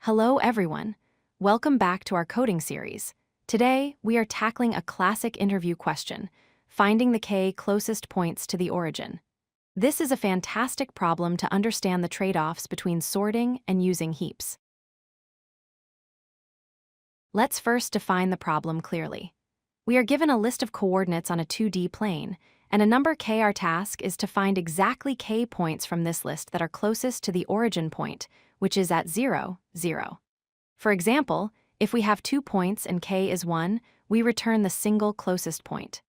Hello everyone. Welcome back to our coding series. Today, we are tackling a classic interview question, finding the k closest points to the origin. This is a fantastic problem to understand the trade-offs between sorting and using heaps. Let's first define the problem clearly. We are given a list of coordinates on a 2D plane, and a number k. Our task is to find exactly k points from this list that are closest to the origin point, which is at 0, 0. For example, if we have 2 points and k is 1, we return the single closest point.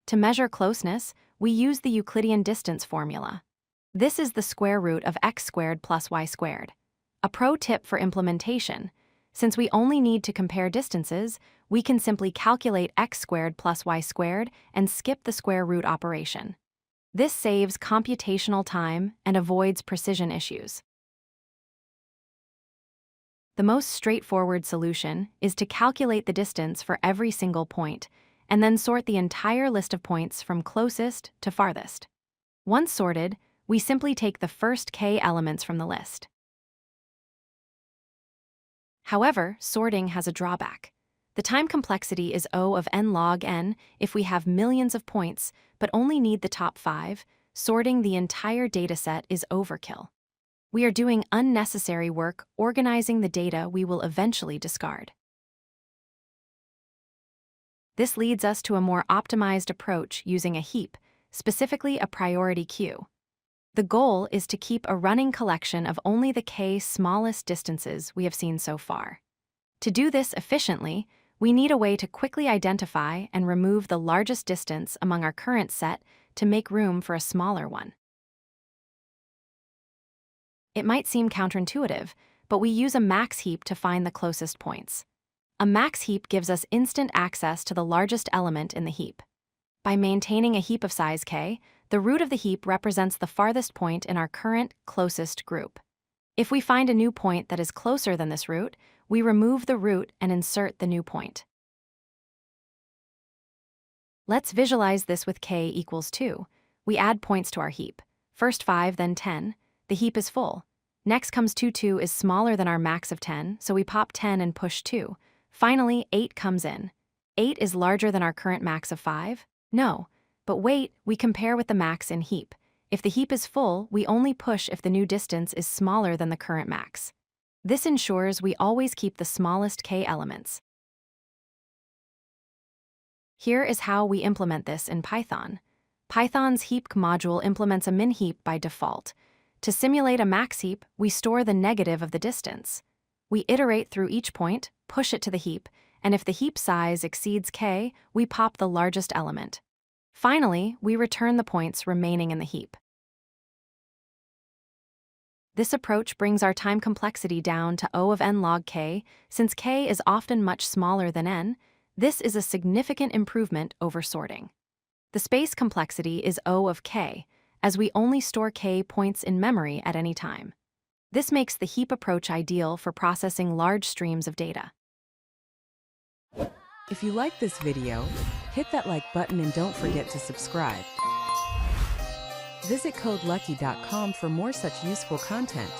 To measure closeness, we use the Euclidean distance formula. This is the square root of x squared plus y squared. A pro tip for implementation: since we only need to compare distances, we can simply calculate x squared plus y squared and skip the square root operation. This saves computational time and avoids precision issues. The most straightforward solution is to calculate the distance for every single point, and then sort the entire list of points from closest to farthest. Once sorted, we simply take the first k elements from the list. However, sorting has a drawback. The time complexity is O of n log n if we have millions of points, but only need the top 5. Sorting the entire dataset is overkill. We are doing unnecessary work organizing the data we will eventually discard. This leads us to a more optimized approach using a heap, specifically a priority queue. The goal is to keep a running collection of only the k smallest distances we have seen so far. To do this efficiently, we need a way to quickly identify and remove the largest distance among our current set to make room for a smaller one. It might seem counterintuitive, but we use a max heap to find the closest points. A max heap gives us instant access to the largest element in the heap. By maintaining a heap of size k, the root of the heap represents the farthest point in our current closest group. If we find a new point that is closer than this root, we remove the root and insert the new point. Let's visualize this with k equals 2. We add points to our heap. First 5, then 10. The heap is full. Next comes 2. 2 is smaller than our max of 10, so we pop 10 and push 2. Finally, 8 comes in. 8 is larger than our current max of 5? No. But wait, we compare with the max in heap. If the heap is full, we only push if the new distance is smaller than the current max. This ensures we always keep the smallest k elements. Here is how we implement this in Python. Python's heap module implements a min heap by default. To simulate a max heap, we store the negative of the distance. We iterate through each point, push it to the heap, and if the heap size exceeds k, we pop the largest element. Finally, we return the points remaining in the heap. This approach brings our time complexity down to O of n log k. Since k is often much smaller than n, this is a significant improvement over sorting. The space complexity is O of k, as we only store k points in memory at any time. This makes the heap approach ideal for processing large streams of data. If you like this video, hit that like button and don't forget to subscribe. Visit codelucky.com for more such useful content.